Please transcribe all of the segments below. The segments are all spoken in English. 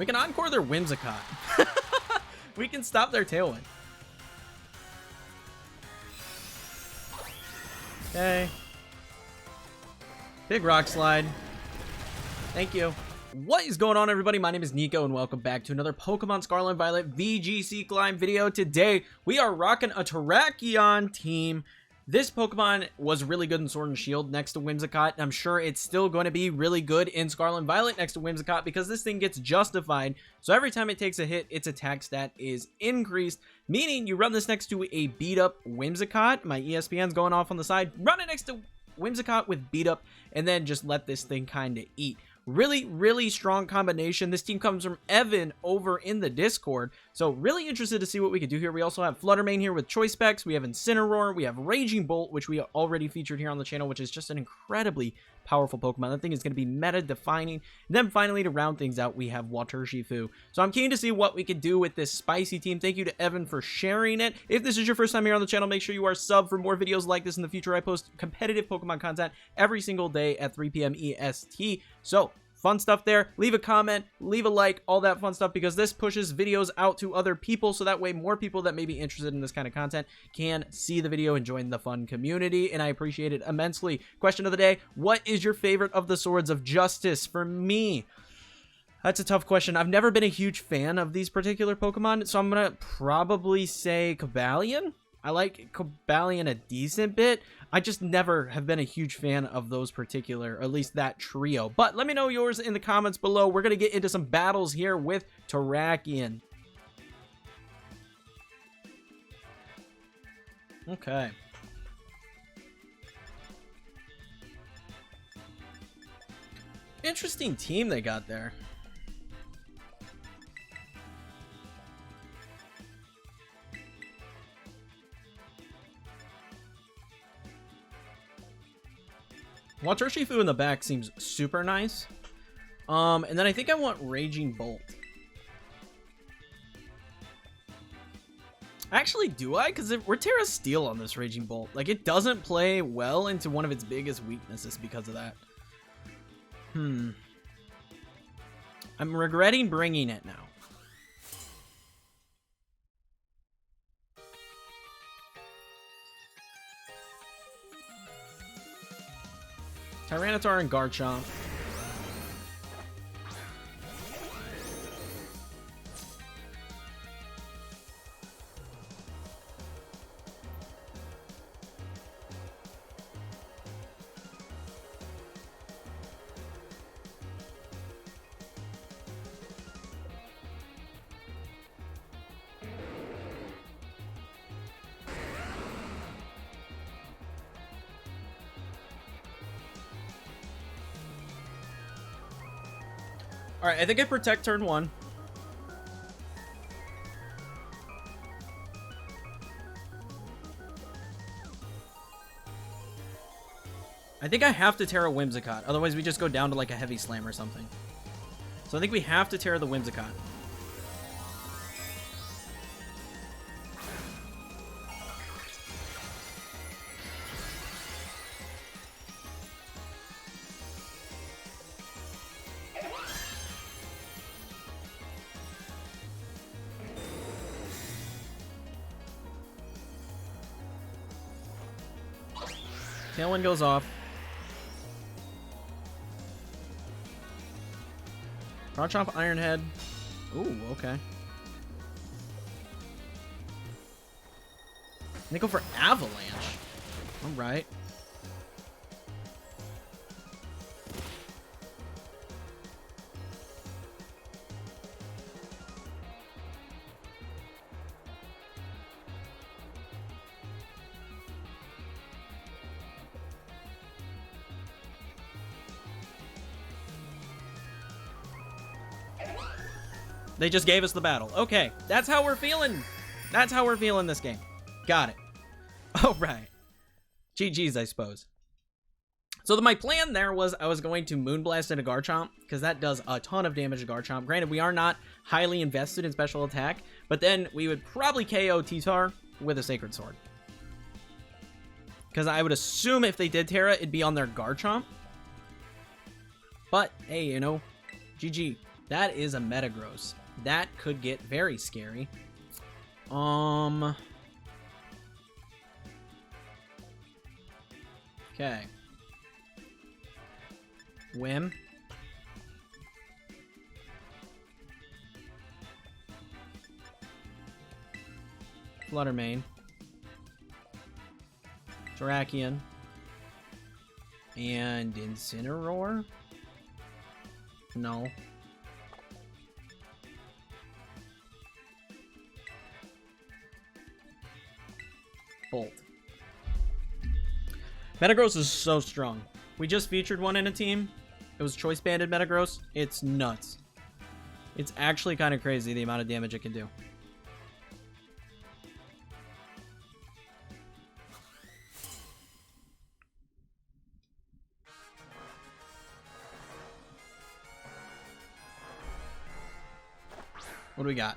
We can Encore their Whimsicott. We can stop their Tailwind. Okay. Big Rock Slide. Thank you. What is going on, everybody? My name is Kneeckoh, and welcome back to another Pokemon Scarlet and Violet VGC climb video. Today, we are rocking a Terrakion team. This Pokemon was really good in Sword and Shield next to Whimsicott, and I'm sure it's still going to be really good in Scarlet and Violet next to Whimsicott because this thing gets justified. So every time it takes a hit, its attack stat is increased, meaning you run this next to a Beat Up Whimsicott. My ESPN's going off on the side. Run it next to Whimsicott with Beat Up, and then just let this thing kind of eat. Really strong combination. This team comes from Evan over in the Discord, so really interested to see what we could do here. We also have Fluttermane here with Choice Specs. We have Incineroar. We have Raging Bolt, which we already featured here on the channel, which is just an incredibly powerful Pokemon. That thing is going to be meta defining. And then finally, to round things out, we have Watershifu. So I'm keen to see what we could do with this spicy team. Thank you to Evan for sharing it. If this is your first time here on the channel, make sure you are sub for more videos like this in the future. I post competitive Pokemon content every single day at 3 p.m. EST. So fun stuff there. Leave a comment, leave a like, all that fun stuff, because this pushes videos out to other people, so that way more people that may be interested in this kind of content can see the video and join the fun community, and I appreciate it immensely. Question of the day: what is your favorite of the Swords of Justice? For me, that's a tough question. I've never been a huge fan of these particular Pokemon, so I'm gonna probably say Cobalion. I like Cobalion a decent bit. I just never have been a huge fan of those particular, or at least that trio. But let me know yours in the comments below. We're going to get into some battles here with Terrakion. Okay. Interesting team they got there. Watershifu in the back seems super nice. And then I think I want Raging Bolt. Actually, do I? Because we're Tera Steel on this Raging Bolt. Like, it doesn't play well into one of its biggest weaknesses because of that. I'm regretting bringing it now. Tyranitar and Garchomp. Alright, I think I protect turn 1. I think I have to Tera Whimsicott, otherwise we just go down to like a Heavy Slam or something. So I think we have to Tera the Whimsicott. Tailwind goes off. Garchomp, Iron Head. Ooh, okay. They go for Avalanche. All right. They just gave us the battle. Okay, that's how we're feeling. That's how we're feeling this game. Got it. All right. GG's, I suppose. So my plan there was I was going to Moonblast into Garchomp, because that does a ton of damage to Garchomp. Granted, we are not highly invested in special attack, but then we would probably KO T-Tar with a Sacred Sword. Because I would assume if they did Tera, it'd be on their Garchomp. But, hey, you know, GG. That is a Metagross. That could get very scary. Okay. Whim. Fluttermane. Terrakion. And Incineroar? No. Bolt. Metagross is so strong. We just featured one in a team. It was choice banded Metagross. It's nuts. It's actually kind of crazy the amount of damage it can do. What do we got?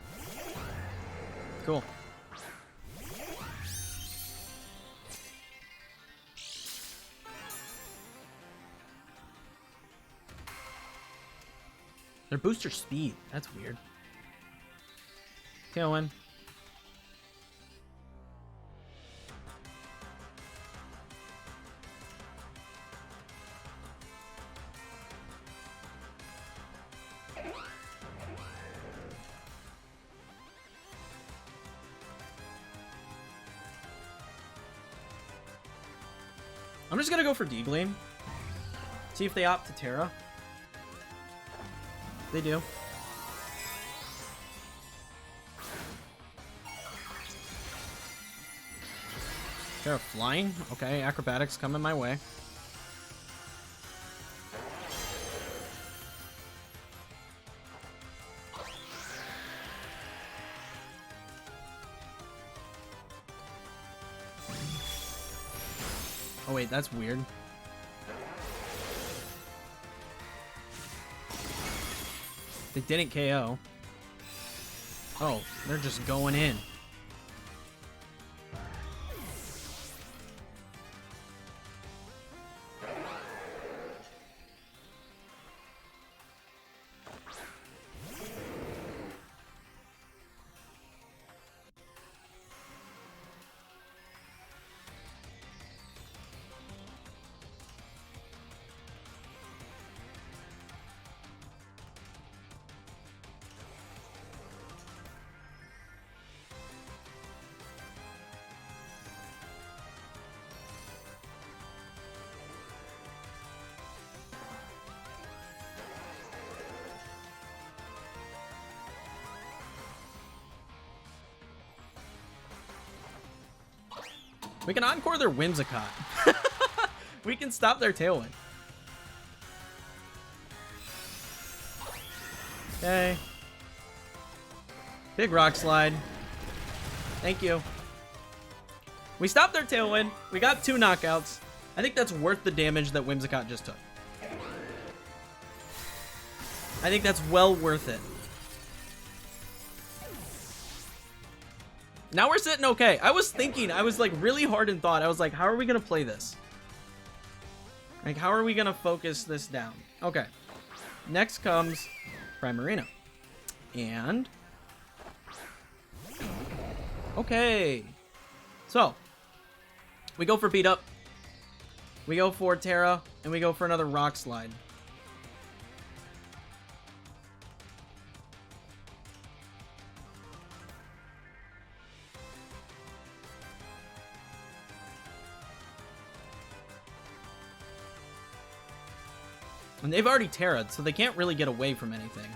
Cool. Their booster speed. That's weird. Tailwind. I'm just gonna go for D-Gleam. See if they opt to Tera. They do. Tera flying? Okay, acrobatics coming my way. Oh wait, that's weird. They didn't KO. Oh, they're just going in. We can Encore their Whimsicott. We can stop their Tailwind. Okay. Big Rock Slide. Thank you. We stopped their Tailwind. We got 2 knockouts. I think that's worth the damage that Whimsicott just took. I think that's well worth it. Now we're sitting okay. I was like really hard in thought. I was like, how are we going to play this? Like, how are we going to focus this down? Okay. Next comes Primarina. And... okay. So, we go for Beat Up. We go for Tera. And we go for another Rock Slide. And they've already Terra'd, so they can't really get away from anything.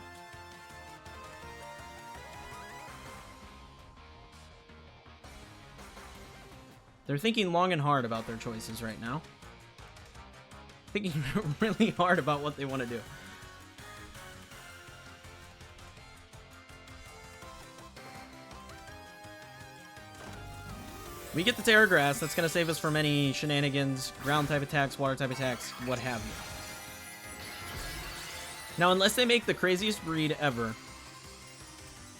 They're thinking long and hard about their choices right now. Thinking really hard about what they want to do. We get the Terra Grass. That's going to save us from any shenanigans, ground type attacks, water type attacks, what have you. Now, unless they make the craziest breed ever,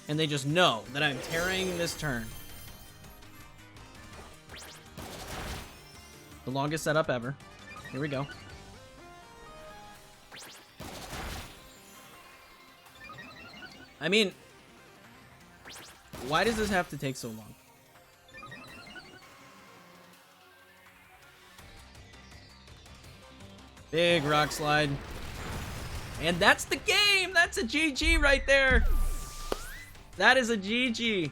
and they just know that I'm Terraing this turn. The longest setup ever. Here we go. I mean, why does this have to take so long? Big rock slide. And that's the game! That's a GG right there! That is a GG.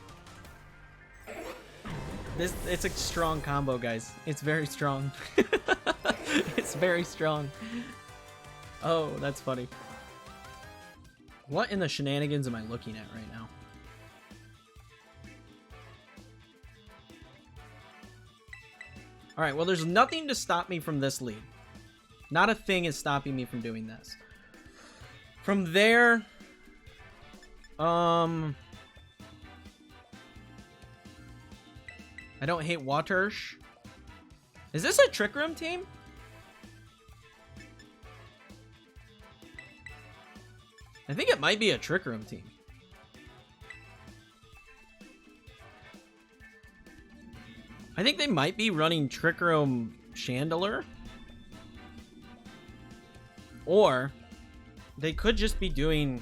It's a strong combo, guys. It's very strong. It's very strong. Oh, that's funny. What in the shenanigans am I looking at right now? Alright, well, there's nothing to stop me from this lead. Not a thing is stopping me from doing this. From there... I don't hate Watersh. Is this a Trick Room team? I think it might be a Trick Room team. I think they might be running Trick Room Chandelier. Or they could just be doing...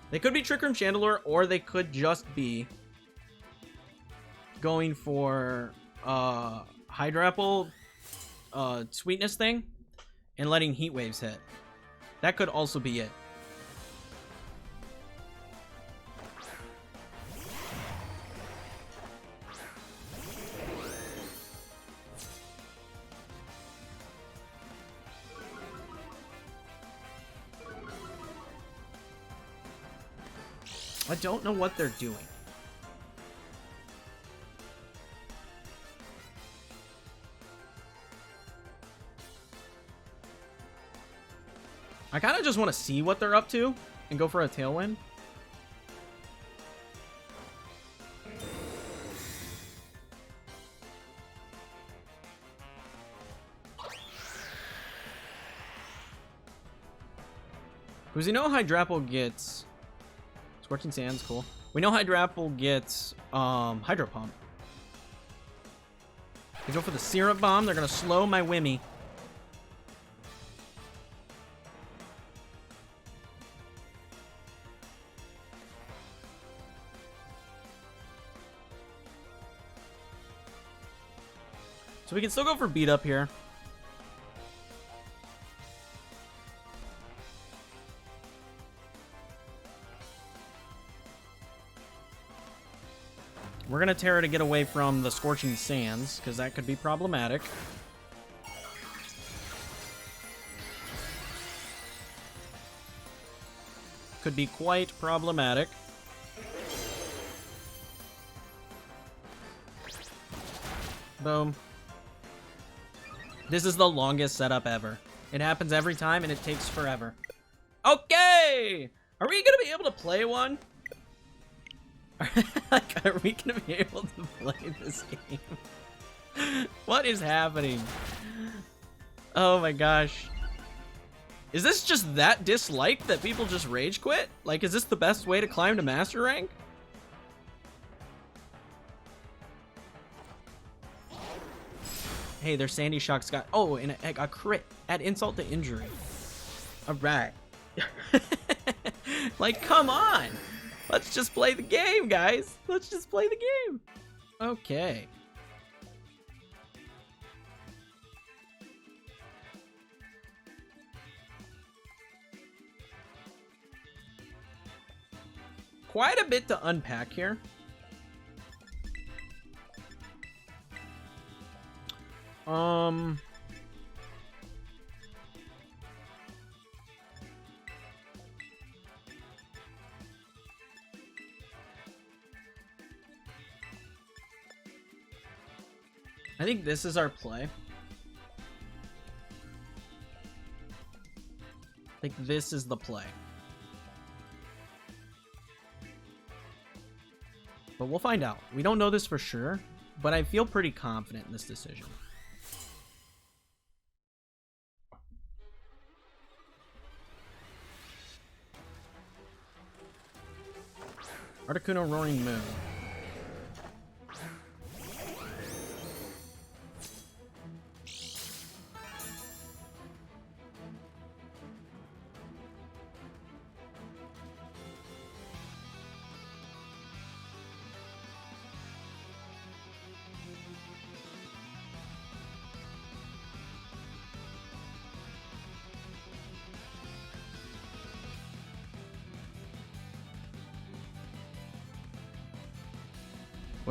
They could be Trick Room Chandelier, or they could just be going for Hydro Apple Sweetness thing and letting Heat Waves hit. That could also be it. I don't know what they're doing. I kind of just want to see what they're up to and go for a Tailwind. Because we know Hydrapple gets... Scorching Sands, cool. We know Hydrapple gets Hydro Pump. They go for the Syrup Bomb. They're going to slow my Wimmy. So we can still go for Beat Up here. We're going to Tera to get away from the Scorching Sands, because that could be problematic. Could be quite problematic. Boom. This is the longest setup ever. It happens every time, and it takes forever. Okay! Are we going to be able to play one? Like, are we gonna be able to play this game? What is happening? Oh my gosh. Is this just that disliked that people just rage quit? Like, is this the best way to climb to master rank? Hey, there's Sandy Shock Scott. Oh, and a crit. Add insult to injury. Alright. Like, come on! Let's just play the game, guys. Let's just play the game. Okay. Quite a bit to unpack here. I think this is our play. I think this is the play. But we'll find out. We don't know this for sure, but I feel pretty confident in this decision. Articuno Roaring Moon.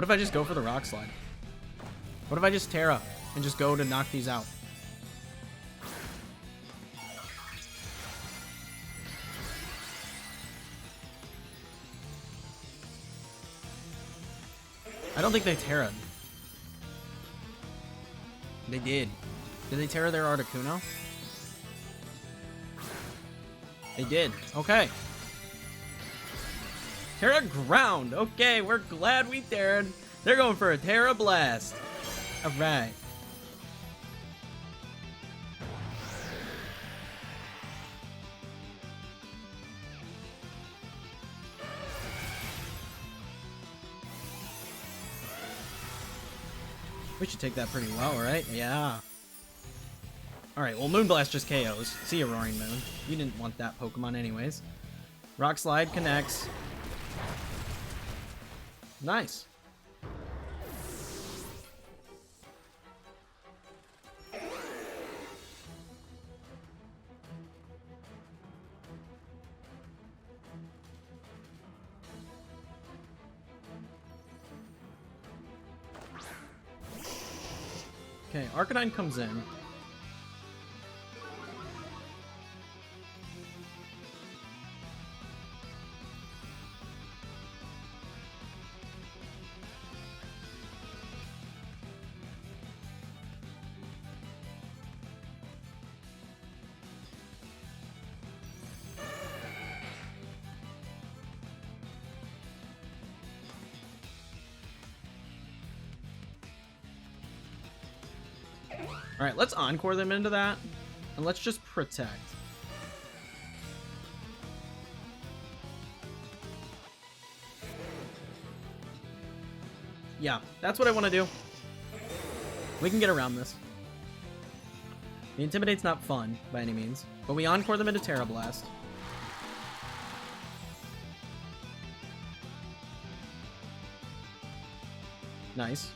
What if I just go for the Rock Slide? What if I just Tera and just go to knock these out? I don't think they Tera'd. They did. Did they Tera their Articuno? They did. Okay. Tera ground. Okay, we're glad we Tera'd. They're going for a Tera Blast. Alright. We should take that pretty well, right? Yeah. Alright, well, Moonblast just KOs. See ya, Roaring Moon. You didn't want that Pokemon anyways. Rock Slide connects. Nice. Okay, Arcanine comes in. Alright, let's Encore them into that. And let's just protect. Yeah, that's what I want to do. We can get around this. The Intimidate's not fun, by any means. But we Encore them into Tera Blast. Nice.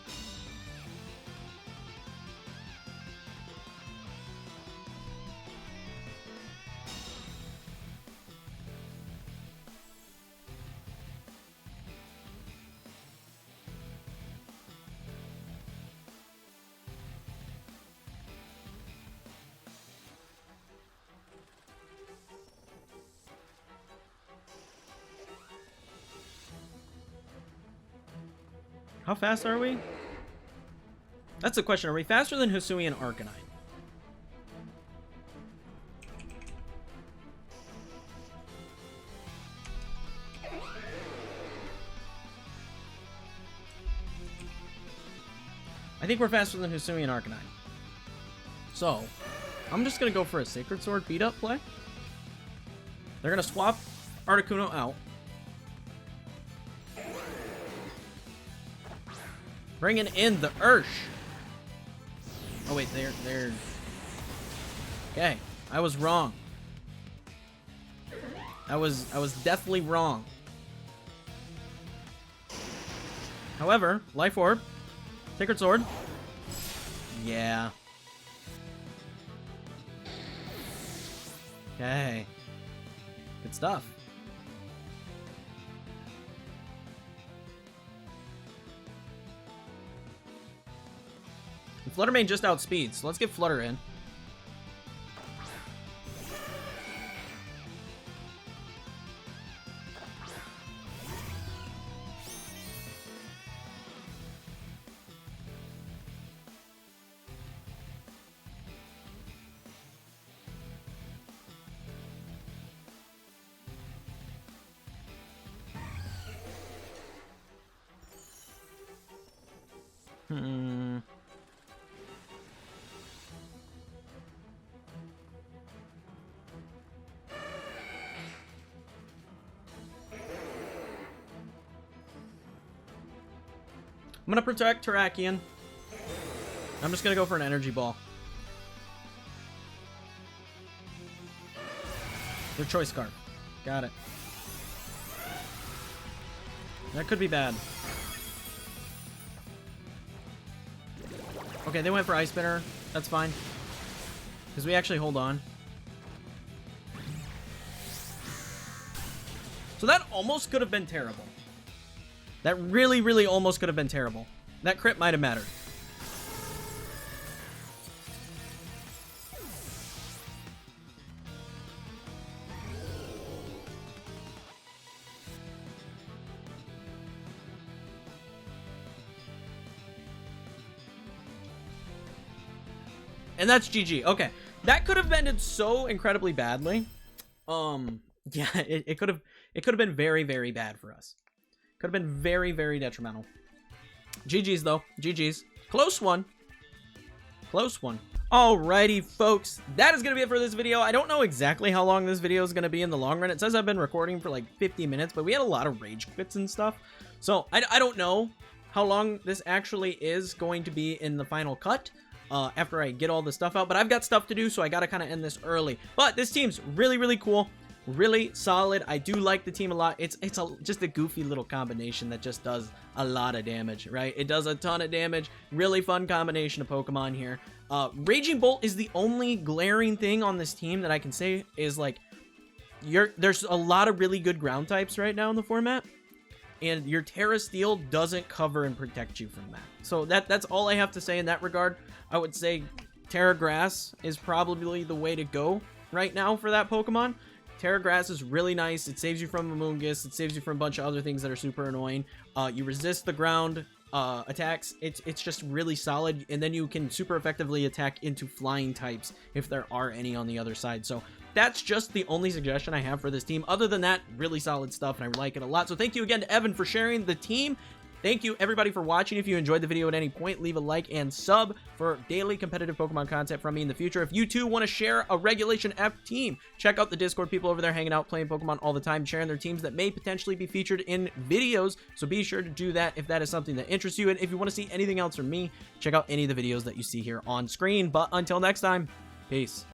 How fast are we? That's the question. Are we faster than Hisui and Arcanine? I think we're faster than Hisui and Arcanine. So, I'm just going to go for a Sacred Sword beat up play. They're going to swap Articuno out. Bringing in the Ursh. Oh wait, they're... Okay, I was wrong. I was deathly wrong. However, Life Orb, Sacred Sword. Yeah. Okay. Good stuff. Flutter Mane just outspeeds, so let's get Flutter in. I'm gonna protect Terrakion. I'm just gonna go for an Energy Ball. Their Choice Scarf. Got it. That could be bad. Okay, they went for Ice Spinner. That's fine. Because we actually hold on. So that almost could have been terrible. That really, really almost could have been terrible. That crit might have mattered. And that's GG. Okay. That could have ended so incredibly badly. Yeah, it could have been very, very bad for us. Could have been very, very detrimental. GG's though. GG's. Close one. Close one. Alrighty, folks. That is going to be it for this video. I don't know exactly how long this video is going to be in the long run. It says I've been recording for like 50 minutes, but we had a lot of rage quits and stuff. So I don't know how long this actually is going to be in the final cut. After I get all the stuff out, but I've got stuff to do, so I gotta kind of end this early. But this team's really, really cool, really solid. I do like the team a lot. It's just a goofy little combination that just does a lot of damage, right? It does a ton of damage. Really fun combination of Pokemon here. Raging Bolt is the only glaring thing on this team that I can say is like, there's a lot of really good ground types right now in the format, and your Tera Steel doesn't cover and protect you from that. So that's all I have to say in that regard. I would say Tera Grass is probably the way to go right now for that Pokemon. Tera Grass is really nice. It saves you from a Moonblast. It saves you from a bunch of other things that are super annoying. You resist the ground attacks. It's just really solid, and then you can super effectively attack into flying types if there are any on the other side. So that's just the only suggestion I have for this team. Other than that, really solid stuff, and I like it a lot. So thank you again to Evan for sharing the team. Thank you, everybody, for watching. If you enjoyed the video at any point, leave a like and sub for daily competitive Pokemon content from me in the future. If you, too, want to share a Regulation F team, check out the Discord. People over there hanging out, playing Pokemon all the time, sharing their teams that may potentially be featured in videos. So be sure to do that if that is something that interests you. And if you want to see anything else from me, check out any of the videos that you see here on screen. But until next time, peace.